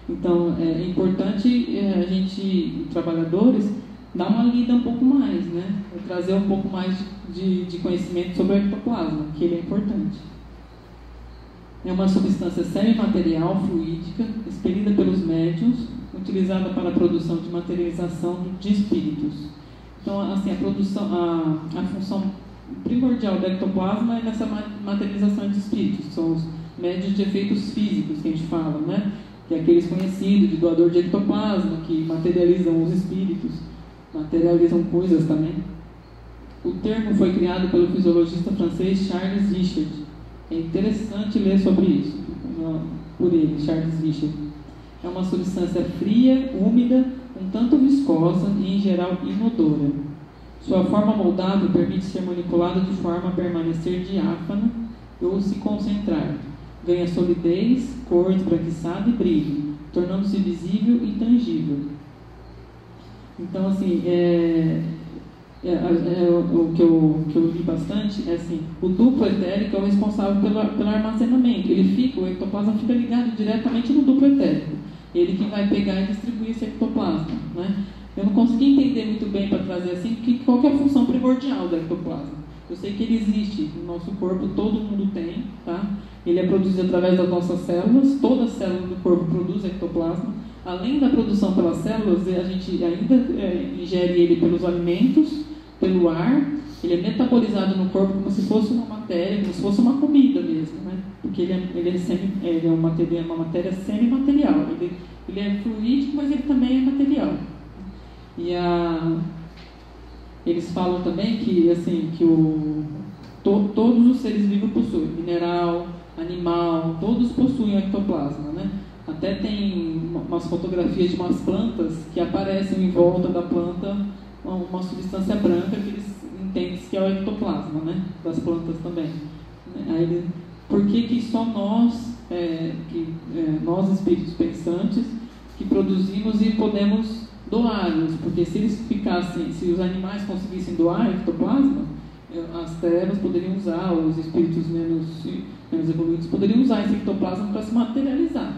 Então, é importante a gente, trabalhadores, dar uma lida um pouco mais, né? Trazer um pouco mais de conhecimento sobre o ectoplasma, que ele é importante. É uma substância semimaterial, fluídica, expelida pelos médiuns, utilizada para a produção de materialização de espíritos. Então, assim, a função primordial do ectoplasma é nessa materialização de espíritos, que são os médiuns de efeitos físicos que a gente fala, né? Que é aqueles conhecidos de doador de ectoplasma, que materializam os espíritos, materializam coisas também. O termo foi criado pelo fisiologista francês Charles Richard. É interessante ler sobre isso, por ele, Charles Richard. É uma substância fria, úmida, um tanto viscosa e, em geral, inodora. Sua forma moldável permite ser manipulada de forma a permanecer diáfana ou se concentrar. Ganha solidez, cor esbranquiçada e brilho, tornando-se visível e tangível. Então, assim, o que eu li bastante é assim, o duplo etérico é o responsável pelo armazenamento. O ectoplasma fica ligado diretamente no duplo etérico. Ele que vai pegar e distribuir esse ectoplasma, né? Eu não consegui entender muito bem para trazer assim, qual que é a função primordial do ectoplasma. Eu sei que ele existe no nosso corpo, todo mundo tem, tá? Ele é produzido através das nossas células, toda célula do corpo produz ectoplasma. Além da produção pelas células, a gente ainda ingere ele pelos alimentos, pelo ar. Ele é metabolizado no corpo como se fosse uma matéria, como se fosse uma comida mesmo, né? Porque ele é uma matéria semimaterial. Ele é fluídico, mas ele também é material. E eles falam também que, assim, todos os seres vivos possuem, mineral, animal, todos possuem ectoplasma, né? Até tem umas fotografias de umas plantas que aparecem em volta da planta uma substância branca que eles entendem que é o ectoplasma, né? Das plantas também. Aí, por que só nós, nós espíritos pensantes, que produzimos e podemos doá-los? Porque se eles ficassem, se os animais conseguissem doar ectoplasma, as trevas poderiam usar, os espíritos menos evoluídos poderiam usar esse ectoplasma para se materializar,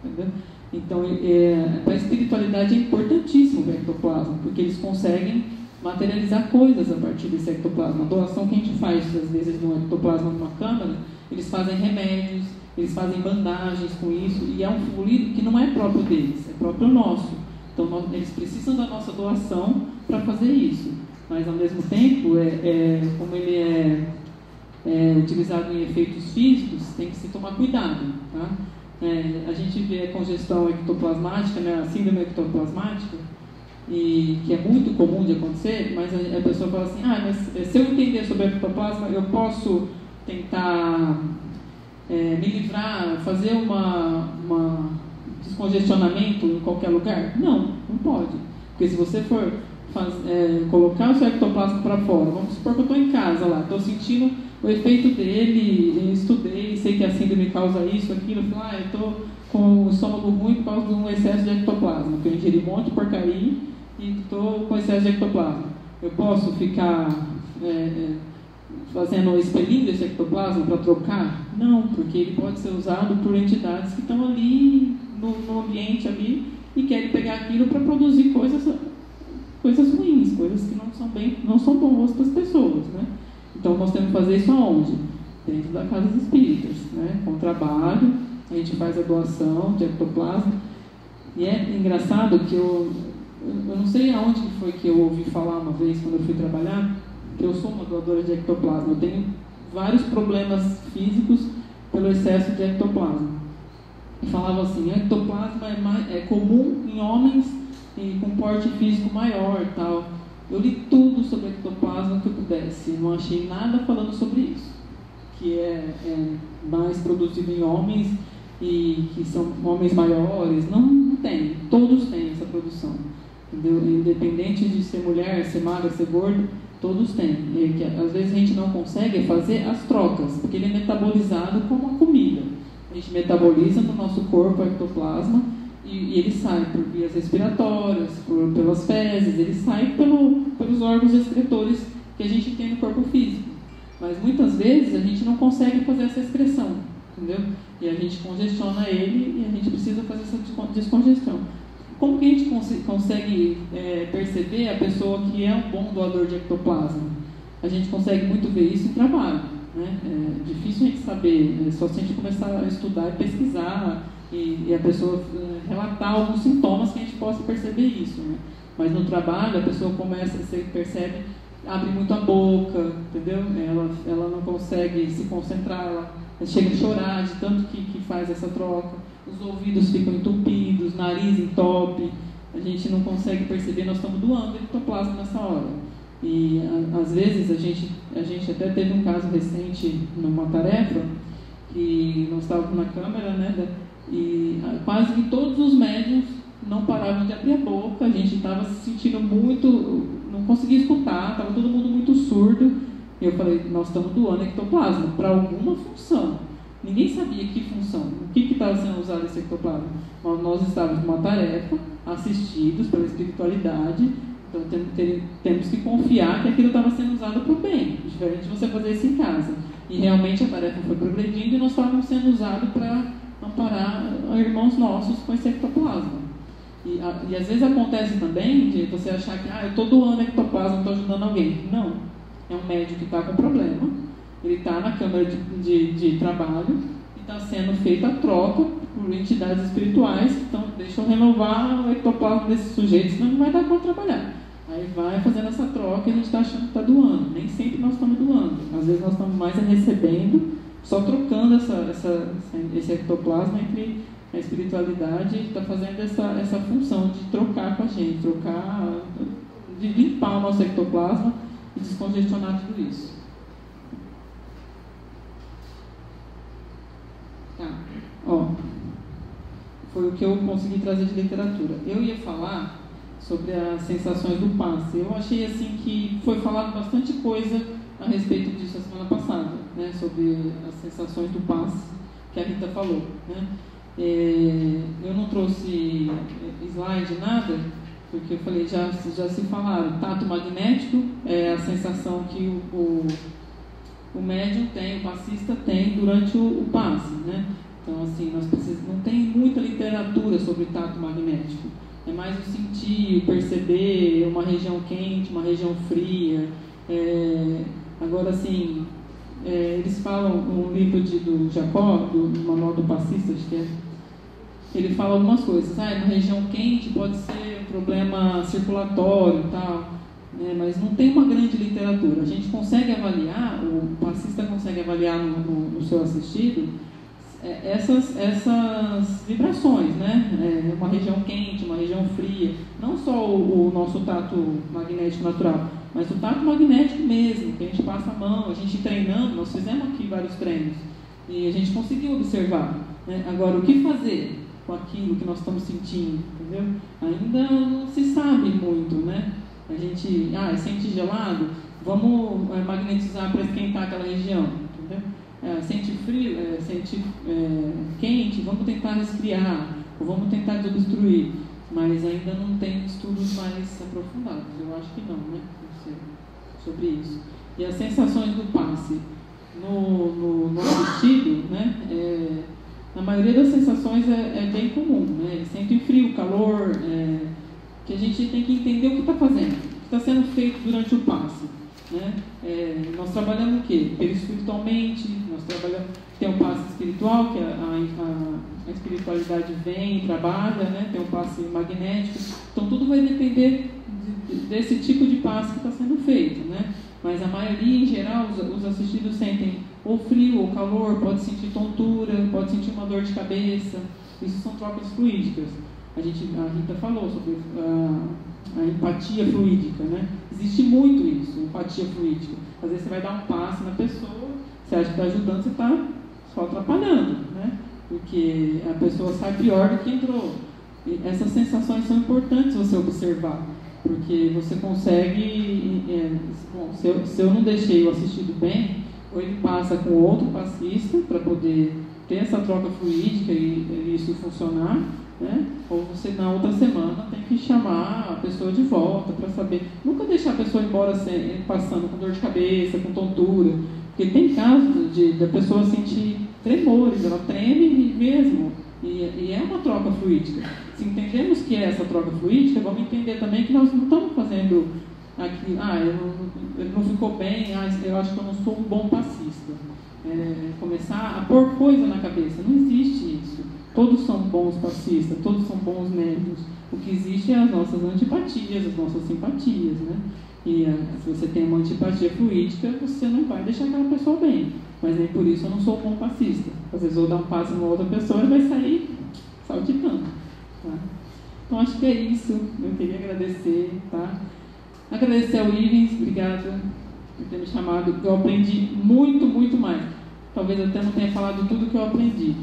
entendeu? Então, para a espiritualidade é importantíssimo o ectoplasma, porque eles conseguem materializar coisas a partir desse ectoplasma. A doação que a gente faz, às vezes, de um ectoplasma numa câmara, eles fazem remédios, eles fazem bandagens com isso, e é um fluido que não é próprio deles, é próprio nosso. Então, eles precisam da nossa doação para fazer isso. Mas, ao mesmo tempo, como ele é utilizado em efeitos físicos, tem que se tomar cuidado, tá? A gente vê a congestão ectoplasmática, né, a síndrome ectoplasmática, que é muito comum de acontecer, mas a pessoa fala assim, mas se eu entender sobre ectoplasma, eu posso tentar me livrar, fazer um descongestionamento em qualquer lugar? Não pode. Porque se você for colocar o seu ectoplasma para fora, vamos supor que eu estou em casa lá, estou sentindo o efeito dele, estudei, sei que a síndrome causa isso, aquilo, eu falo, eu estou com o estômago ruim por causa de um excesso de ectoplasma, que eu ingeri um monte de porcaria e estou com excesso de ectoplasma. Eu posso ficar expelindo esse ectoplasma para trocar? Não, porque ele pode ser usado por entidades que estão ali no ambiente ali e querem pegar aquilo para produzir coisas ruins, coisas que não são boas para as pessoas, né? Então nós temos que fazer isso aonde? Dentro da casa dos espíritas, né? Com trabalho, a gente faz a doação de ectoplasma. E é engraçado que eu não sei aonde foi que eu ouvi falar uma vez, quando eu fui trabalhar, que eu sou uma doadora de ectoplasma. Eu tenho vários problemas físicos pelo excesso de ectoplasma. E falava assim, ectoplasma é comum em homens e com porte físico maior e tal. Eu li tudo sobre ectoplasma que eu pudesse, não achei nada falando sobre isso, que é mais produzido em homens e que são homens maiores. Não tem, todos têm essa produção, entendeu? Independente de ser mulher, ser magra, ser gorda, todos têm. E que, às vezes a gente não consegue fazer as trocas, porque ele é metabolizado como a comida. A gente metaboliza no nosso corpo o ectoplasma e ele sai por vias respiratórias, pelas fezes, ele sai pelos órgãos excretores que a gente tem no corpo físico. Mas muitas vezes a gente não consegue fazer essa excreção, entendeu? E a gente congestiona ele e a gente precisa fazer essa descongestão. Como que a gente consegue perceber a pessoa que é um bom doador de ectoplasma? A gente consegue muito ver isso em trabalho, né? É difícil a gente saber, só se a gente começar a estudar e pesquisar e a pessoa relatar alguns sintomas que a gente possa perceber isso, né? Mas no trabalho a pessoa começa, você percebe, abre muito a boca, entendeu? Ela não consegue se concentrar, ela chega a chorar de tanto que faz essa troca, os ouvidos ficam entupidos, nariz entope, a gente não consegue perceber, nós estamos doando ectoplasma nessa hora. E às vezes a gente até teve um caso recente numa tarefa, que nós estávamos na câmera, né, e quase que todos os médiuns não paravam de abrir a boca, a gente estava se sentindo muito, não conseguia escutar, estava todo mundo muito surdo. E eu falei, nós estamos doando ectoplasma para alguma função. Ninguém sabia que função, o que estava sendo usado esse ectoplasma. Mas nós estávamos numa tarefa, assistidos pela espiritualidade, então temos que confiar que aquilo estava sendo usado para o bem, diferente de você fazer isso em casa. E realmente a tarefa foi progredindo e nós estávamos sendo usados para amparar irmãos nossos com esse ectoplasma. E às vezes acontece também de você achar que eu estou doando ectoplasma, estou ajudando alguém. Não. É um médico que está com problema, ele está na câmara de trabalho e está sendo feita a troca por entidades espirituais que estão, deixa eu renovar o ectoplasma desse sujeito, senão não vai dar para trabalhar. Aí vai fazendo essa troca e a gente está achando que está doando. Nem sempre nós estamos doando. Às vezes nós estamos mais recebendo, só trocando esse ectoplasma entre a espiritualidade, está fazendo essa função de trocar com a gente, de limpar o nosso ectoplasma e descongestionar tudo isso. Tá. Foi o que eu consegui trazer de literatura. Eu ia falar sobre as sensações do passe. Eu achei assim que foi falado bastante coisa a respeito disso a semana passada, né, sobre as sensações do passe que a Rita falou, né. Eu não trouxe slide, nada, porque eu falei, já se falaram, tato magnético é a sensação que o médium tem, o passista tem durante o passe, né? Então, assim, não tem muita literatura sobre tato magnético, é mais o sentir, o perceber uma região quente, uma região fria. Agora, assim, eles falam no livro do Jacó, do Manual do Passista, acho que ele fala algumas coisas. Na região quente pode ser um problema circulatório e tal, né, mas não tem uma grande literatura. A gente consegue avaliar, o passista consegue avaliar no seu assistido essas vibrações, né? Uma região quente, uma região fria, não só o nosso tato magnético natural, mas o tato magnético mesmo, que a gente passa a mão, a gente treinando, nós fizemos aqui vários treinos e a gente conseguiu observar, né? Agora, o que fazer com aquilo que nós estamos sentindo, entendeu? Ainda não se sabe muito, né? A gente, sente gelado, vamos magnetizar para esquentar aquela região, entendeu? Sente frio, sente quente, vamos tentar resfriar, ou vamos tentar desobstruir, mas ainda não tem estudos mais aprofundados, eu acho que não, né? Sobre isso. E as sensações do passe no assistido, né? Na maioria das sensações é bem comum, né? Eles sentem frio, calor, que a gente tem que entender o que está fazendo, o que está sendo feito durante o passe, né? Nós trabalhamos o quê? Perispiritualmente, nós trabalhamos, tem o passe espiritual, que é a espiritualidade vem e trabalha, né? Tem um passe magnético. Então, tudo vai depender desse tipo de passe que está sendo feito, né? Mas a maioria, em geral, os assistidos sentem ou frio ou calor, pode sentir tontura, pode sentir uma dor de cabeça. Isso são trocas fluídicas. A Rita falou sobre a empatia fluídica, né? Existe muito isso, empatia fluídica. Às vezes você vai dar um passe na pessoa, você acha que está ajudando, você está só atrapalhando, né? Porque a pessoa sai pior do que entrou. E essas sensações são importantes você observar, porque você consegue... bom, se eu não deixei o assistido bem, ou ele passa com outro passista para poder ter essa troca fluídica e isso funcionar, né? Ou você na outra semana tem que chamar a pessoa de volta para saber. Nunca deixar a pessoa embora passando com dor de cabeça, com tontura, porque tem casos da pessoa sentir tremores, ela treme mesmo, e é uma troca fluídica. Se entendemos que é essa troca fluídica, vamos entender também que nós não estamos fazendo aqui, ele não ficou bem, eu acho que eu não sou um bom passista. Começar a pôr coisa na cabeça, não existe isso. Todos são bons passistas, todos são bons médios. O que existe é as nossas antipatias, as nossas simpatias, né? E se você tem uma antipatia fluídica, você não vai deixar aquela pessoa bem. Mas nem por isso eu não sou um bom passista. Às vezes eu vou dar um passo numa outra pessoa e vai sair saltitando. Tá? Então acho que é isso. Eu queria agradecer, tá? Agradecer ao Ivens, obrigada por ter me chamado. Eu aprendi muito, muito mais. Talvez até não tenha falado tudo que eu aprendi,